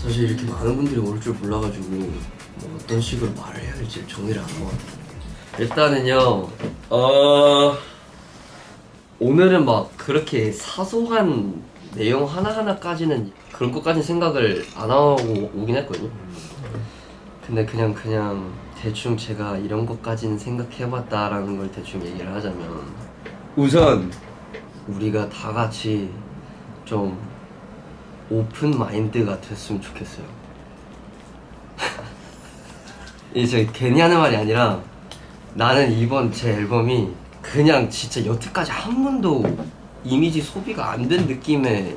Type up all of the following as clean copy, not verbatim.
사실 이렇게 많은 분들이 올 줄 몰라가지고 뭐 어떤 식으로 말을 해야 할지 정리를 안 하고 일단은요 오늘은 막 그렇게 사소한 내용 하나하나까지는 그런 것까지 생각을 안 하고 오긴 했거든요. 근데 그냥 대충 제가 이런 것까지는 생각해봤다라는 걸 대충 얘기를 하자면 우선 우리가 다 같이 좀 오픈 마인드가 됐으면 좋겠어요. 이제 괜히 하는 말이 아니라 나는 이번 제 앨범이 그냥 진짜 여태까지 한 번도 이미지 소비가 안 된 느낌의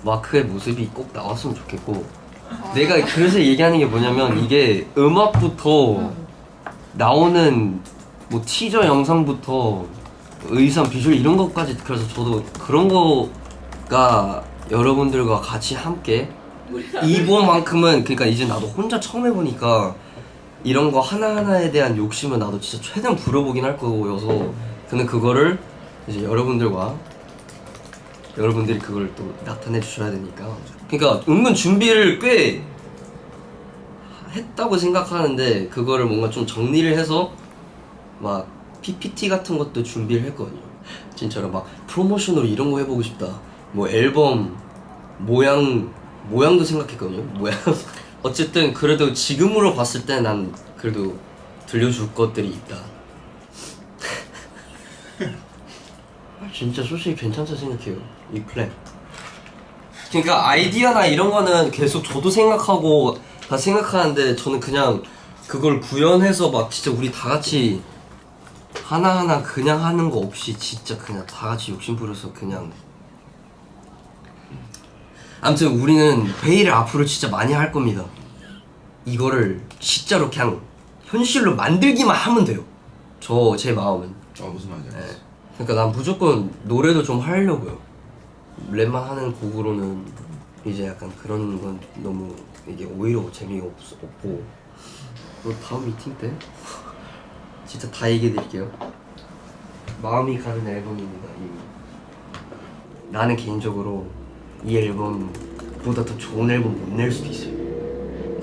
마크의 모습이 꼭 나왔으면 좋겠고 내가 그래서 얘기하는 게 뭐냐면 이게 음악부터 나오는 뭐 티저 영상부터 의상 비주얼 이런 것까지 그래서 저도 그런 거가 여러분들과 같이 함께 이번만큼은 그러니까 이제 나도 혼자 처음 해보니까 이런 거 하나하나에 대한 욕심은 나도 진짜 최대한 부려보긴 할 거여서 근데 그거를 이제 여러분들이 그걸 또 나타내 주셔야 되니까 그러니까 은근 준비를 꽤 했다고 생각하는데 그거를 뭔가 좀 정리를 해서 막 PPT 같은 것도 준비를 했거든요. 진짜로 막 프로모션으로 이런 거 해보고 싶다 뭐 앨범 모양도 생각했거든요. 모양 어쨌든 그래도 지금으로 봤을 때 난 그래도 들려줄 것들이 있다. 진짜 솔직히 괜찮다 생각해요 이 플랜. 그러니까 아이디어나 이런 거는 계속 저도 생각하고 다 생각하는데 저는 그냥 그걸 구현해서 막 진짜 우리 다 같이 하나하나 그냥 하는 거 없이 진짜 그냥 다 같이 욕심 부려서 그냥 아무튼 우리는 회의를 앞으로 진짜 많이 할 겁니다. 이거를 진짜로 그냥 현실로 만들기만 하면 돼요. 제 마음은. 무슨 말인지 알겠어. 네. 그러니까 난 무조건 노래도 좀 하려고요. 랩만 하는 곡으로는 이제 약간 그런 건 너무 이게 오히려 재미가 없고 그리고 다음 미팅 때 진짜 다 얘기해 드릴게요. 마음이 가는 앨범입니다. 나는 개인적으로 이 앨범보다 더 좋은 앨범 못 낼 수도 있어요.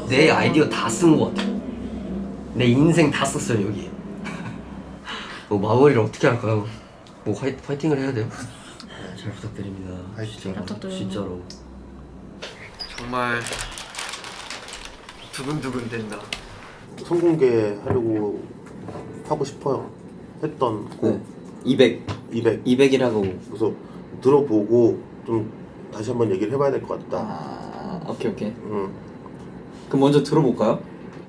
내 아이디어 다 쓴 것 같아요. 내 인생 다 썼어요 여기에. 뭐 마무리를 어떻게 할까요? 뭐 파이팅을 해야 돼요? 네, 잘 부탁드립니다. 진짜로. 정말 두근두근 된다. 선공개하려고 하고 싶어요. 했던 곡 200 200이라고. 그래서 들어보고 좀 다시 한번 얘기를 해봐야 될 것 같다. 아, 오케이. 응. 그럼 먼저 들어볼까요?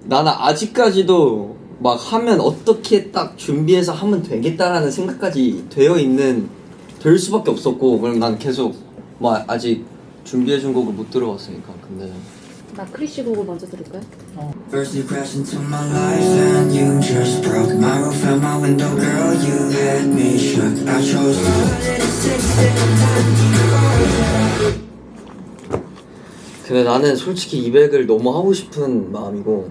나는 아직까지도 막 하면 어떻게 딱 준비해서 하면 되겠다라는 생각까지 될 수밖에 없었고 그럼 난 계속 뭐 아직 준비해준 곡을 못 들어봤으니까 근데 나 크리쉬 곡을 먼저 들을까요? First you crashed into my life and you just broke my roof and my window, girl. You had me shook. I chose 근데 나는 솔직히 200을 너무 하고 싶은 마음이고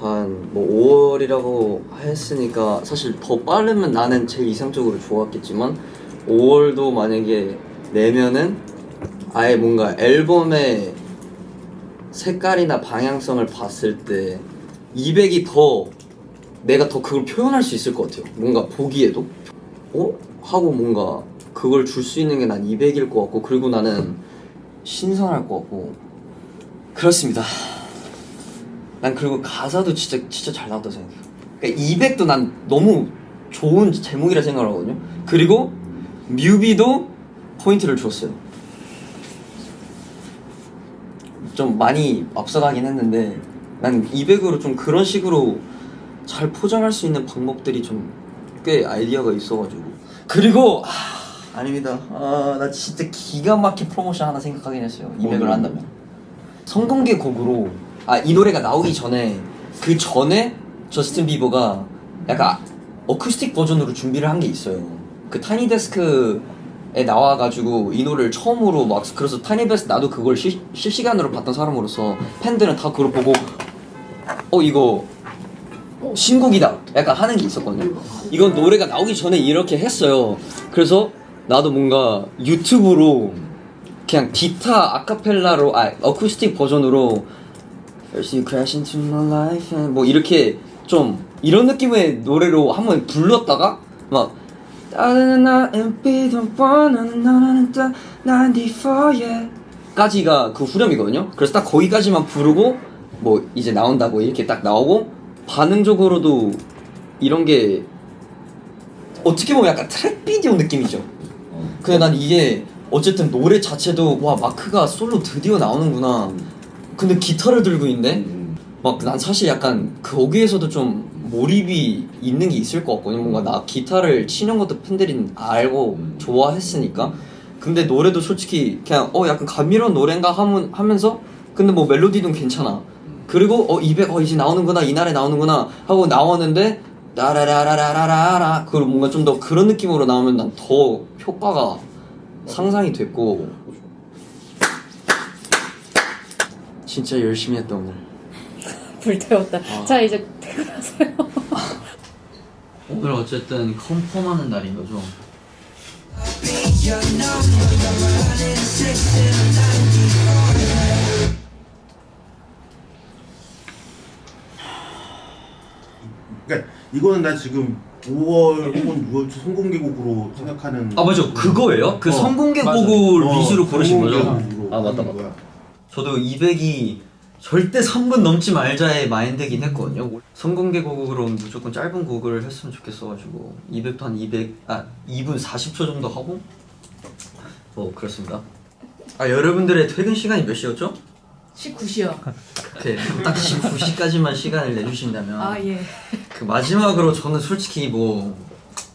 한 뭐 5월이라고 했으니까 사실 더 빠르면 나는 제일 이상적으로 좋았겠지만 5월도 만약에 내면은 아예 뭔가 앨범의 색깔이나 방향성을 봤을 때 200이 더 내가 더 그걸 표현할 수 있을 것 같아요. 뭔가 보기에도 하고 뭔가 그걸 줄 수 있는 게 난 200일 것 같고 그리고 나는 신선할 것 같고 그렇습니다. 난 그리고 가사도 진짜 잘 나왔다 생각해요. 그러니까 200도 난 너무 좋은 제목이라 생각을 하거든요. 그리고 뮤비도 포인트를 줬어요. 좀 많이 앞서가긴 했는데 난 200으로 좀 그런 식으로 잘 포장할 수 있는 방법들이 좀 꽤 아이디어가 있어가지고 그리고 아닙니다. 나 진짜 기가 막힌 프로모션 하나 생각하긴 했어요. 200을 한다면 성공개 곡으로 이 노래가 나오기 전에 그 전에 저스틴 비버가 약간 어쿠스틱 버전으로 준비를 한 게 있어요. 그 타이니 데스크에 나와가지고 이 노래를 처음으로 막 그래서 타이니 데스크 나도 그걸 실시간으로 봤던 사람으로서 팬들은 다 그걸 보고 이거 신곡이다 약간 하는 게 있었거든요. 이건 노래가 나오기 전에 이렇게 했어요. 그래서 나도 뭔가 유튜브로 그냥 기타 아카펠라로 어쿠스틱 버전으로 First you crash into my life and 뭐 이렇게 좀 이런 느낌의 노래로 한번 불렀다가 막 까지가 그 후렴이거든요. 그래서 딱 거기까지만 부르고 뭐 이제 나온다고 이렇게 딱 나오고 반응적으로도 이런 게 어떻게 보면 약간 트랙 비디오 느낌이죠. 근데 난 이게 어쨌든 노래 자체도 와 마크가 솔로 드디어 나오는구나. 근데 기타를 들고 있네. 막 난 사실 약간 거기에서도 좀 몰입이 있는 게 있을 것 같거든요. 뭔가 나 기타를 치는 것도 팬들이 알고 좋아했으니까. 근데 노래도 솔직히 그냥 약간 감미로운 노래인가 하면서 근데 뭐 멜로디도 괜찮아. 그리고 200 이제 나오는구나 이날에 나오는구나 하고 나왔는데 라라라라라라라 그리고 뭔가 좀 더 그런 느낌으로 나오면 난 더 효과가 상상이 됐고 진짜 열심히 했다 오늘. 불태웠다. 자 이제 퇴근하세요. 오늘 어쨌든 컨펌하는 날인 거죠. 그러니까 이거는 나 지금 5월 혹은 6월 초 선공개곡으로 생각하는. 아 맞아 그거예요? 그 선공개곡을 위주로 고르신 거죠? 선공개곡으로 아 맞다 하는 맞다. 거야. 저도 200이 절대 3분 넘지 말자의 마인드긴 했거든요. 선공개곡으로 무조건 짧은 곡을 했으면 좋겠어가지고 200도 한 2분 40초 정도 하고 뭐 그렇습니다. 여러분들의 퇴근 시간이 몇 시였죠? 19시요. 오케이 딱 19시까지만 시간을 내주신다면 예. 그 마지막으로 저는 솔직히 뭐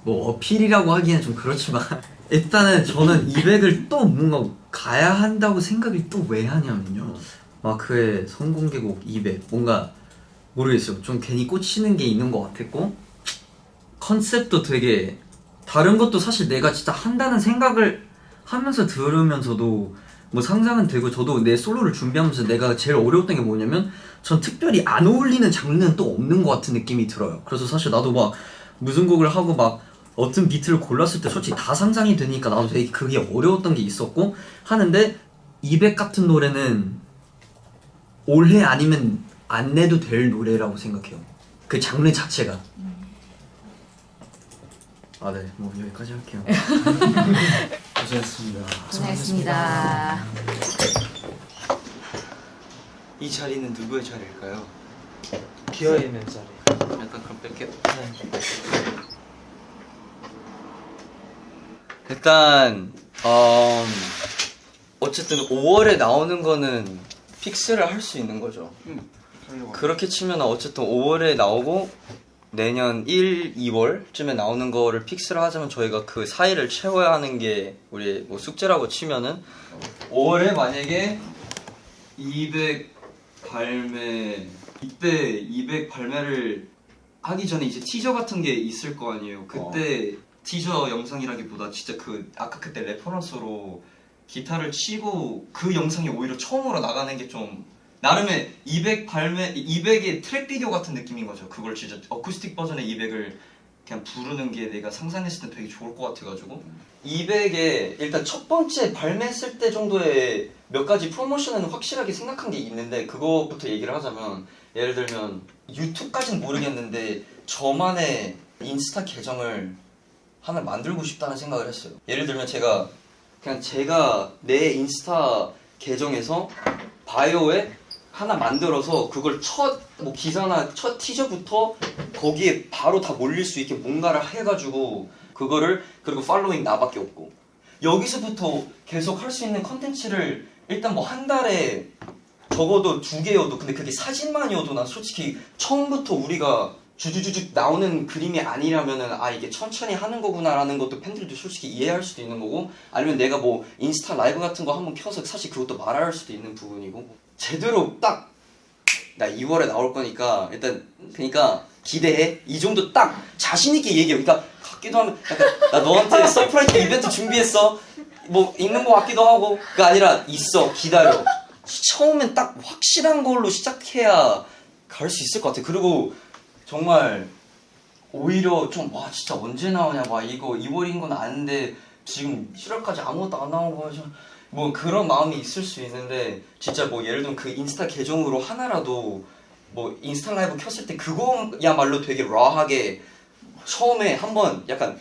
어필이라고 하기에는 좀 그렇지만 일단은 저는 200을 또 뭔가 가야 한다고 생각을 또 왜 하냐면요. 마크의 선공개곡 200 뭔가 모르겠어요. 좀 괜히 꽂히는 게 있는 것 같았고 컨셉도 되게 다른 것도 사실 내가 진짜 한다는 생각을 하면서 들으면서도 뭐 상상은 되고 저도 내 솔로를 준비하면서 내가 제일 어려웠던 게 뭐냐면 전 특별히 안 어울리는 장르는 또 없는 것 같은 느낌이 들어요. 그래서 사실 나도 막 무슨 곡을 하고 막 어떤 비트를 골랐을 때 솔직히 다 상상이 되니까 나도 되게 그게 어려웠던 게 있었고 하는데 200 같은 노래는 올해 아니면 안 내도 될 노래라고 생각해요. 그 장르 자체가. 네, 뭐 여기까지 할게요. 고생했습니다. 고생했습니다. 이 자리는 누구의 자리일까요? 기어 있는 자리. 약간 그럼 뺄게요. 일단 어쨌든 5월에 나오는 거는 픽스를 할 수 있는 거죠. 그렇게 치면 어쨌든 5월에 나오고 내년 1, 2월쯤에 나오는 거를 픽스를 하자면 저희가 그 사이를 채워야 하는 게 우리 뭐 숙제라고 치면은 5월에 만약에 200 발매 이때 200 발매를 하기 전에 이제 티저 같은 게 있을 거 아니에요. 그때 티저 영상이라기보다 진짜 그 아까 그때 레퍼런스로 기타를 치고 그 영상이 오히려 처음으로 나가는 게 좀 나름의 200 발매 200의 트랙 비디오 같은 느낌인 거죠. 그걸 진짜 어쿠스틱 버전의 200을 그냥 부르는 게 내가 상상했을 때 되게 좋을 것 같아가지고 200에 일단 첫 번째 발매했을 때 정도의 몇 가지 프로모션은 확실하게 생각한 게 있는데 그거부터 얘기를 하자면 예를 들면 유튜브까지는 모르겠는데 저만의 인스타 계정을 하나 만들고 싶다는 생각을 했어요. 예를 들면 제가 내 인스타 계정에서 바이오에 하나 만들어서 그걸 첫 뭐 기사나 첫 티저부터 거기에 바로 다 몰릴 수 있게 뭔가를 해가지고 그거를 그리고 팔로잉 나밖에 없고 여기서부터 계속 할 수 있는 컨텐츠를 일단 뭐 한 달에 적어도 2개여도 근데 그게 사진만이어도 난 솔직히 처음부터 우리가 주주주주 나오는 그림이 아니라면은 이게 천천히 하는 거구나라는 것도 팬들도 솔직히 이해할 수도 있는 거고 아니면 내가 뭐 인스타 라이브 같은 거 한번 켜서 사실 그것도 말할 수도 있는 부분이고 제대로 딱 나 2월에 나올 거니까 일단 그러니까 기대해 이 정도 딱 자신 있게 얘기해. 그러니까 같기도 하면 약간 나 너한테 서프라이즈 이벤트 준비했어 뭐 있는 거 같기도 하고 그게 아니라 있어 기다려. 처음엔 딱 확실한 걸로 시작해야 갈 수 있을 것 같아. 그리고 정말 오히려 좀 진짜 언제 나오냐 이거 2월인 건 아는데 지금 7월까지 아무것도 안 나온 거 뭐 그런 마음이 있을 수 있는데 진짜 뭐 예를 들면 그 인스타 계정으로 하나라도 뭐 인스타 라이브 켰을 때 그거야말로 되게 라하게 처음에 한번 약간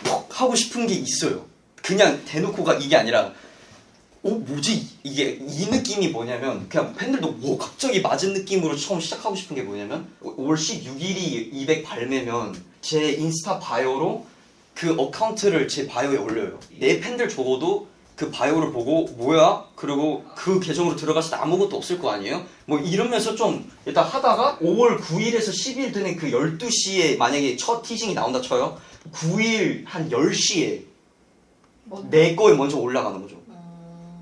퍽 하고 싶은 게 있어요. 그냥 대놓고가 이게 아니라 뭐지 이게 이 느낌이 뭐냐면 그냥 팬들도 뭐 갑자기 맞은 느낌으로 처음 시작하고 싶은 게 뭐냐면 5월 16일이 200 발매면 제 인스타 바이오로 그 어카운트를 제 바이오에 올려요. 내 팬들 적어도 그 바이오를 보고 뭐야? 그리고 그 계정으로 들어갔을 때 아무것도 없을 거 아니에요? 뭐 이러면서 좀 일단 하다가 5월 9일에서 10일 되는 그 12시에 만약에 첫 티징이 나온다 쳐요. 9일 한 10시에 내 거에 먼저 올라가는 거죠.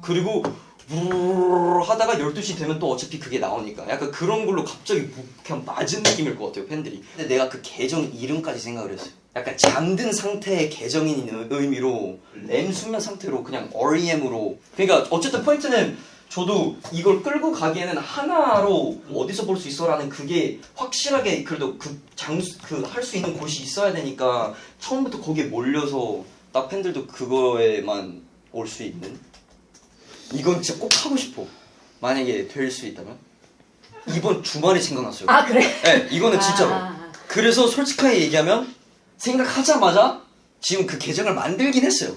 그리고 부르르르 하다가 12시 되면 또 어차피 그게 나오니까 약간 그런 걸로 갑자기 그냥 맞은 느낌일 것 같아요, 팬들이. 근데 내가 그 계정 이름까지 생각을 했어요. 약간 잠든 상태의 계정인 의미로 램 수면 상태로 그냥 REM으로. 그러니까 어쨌든 포인트는 저도 이걸 끌고 가기에는 하나로 어디서 볼 수 있어라는 그게 확실하게 그래도 그 장수 그 할 수 있는 곳이 있어야 되니까 처음부터 거기에 몰려서 딱 팬들도 그거에만 올 수 있는. 이건 진짜 꼭 하고 싶어. 만약에 될 수 있다면 이번 주말에 생각났어요. 아 그래? 네, 이거는 진짜로. 그래서 솔직하게 얘기하면 생각하자마자 지금 그 계정을 만들긴 했어요.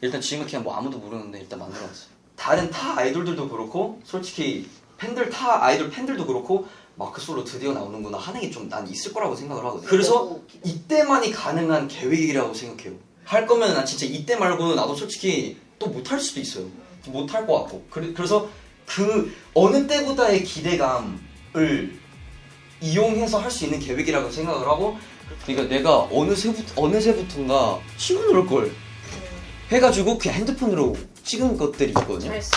일단 지금은 그냥 뭐 아무도 모르는데 일단 만들어놨어요. 다른 타 아이돌들도 그렇고 솔직히 팬들 타 아이돌 팬들도 그렇고 마크 솔로 드디어 나오는구나 하는 게 좀 난 있을 거라고 생각을 하거든요. 그래서 이때만이 가능한 계획이라고 생각해요. 할 거면 난 진짜 이때 말고는 나도 솔직히 또 못할 수도 있어요. 못할 것 같고. 그래서 그 어느 때보다의 기대감을 이용해서 할 수 있는 계획이라고 생각을 하고, 그러니까 내가 어느새부턴가 찍어놓을 걸 해가지고 그냥 핸드폰으로 찍은 것들이 있거든요. 잘했어.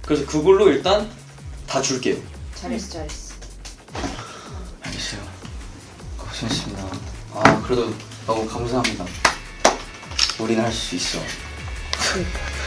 그래서 그걸로 일단 다 줄게요. 잘했어. 알겠어요. 고생했습니다. 아 그래도 너무 감사합니다. 우리는 할 수 있어. 그러니까.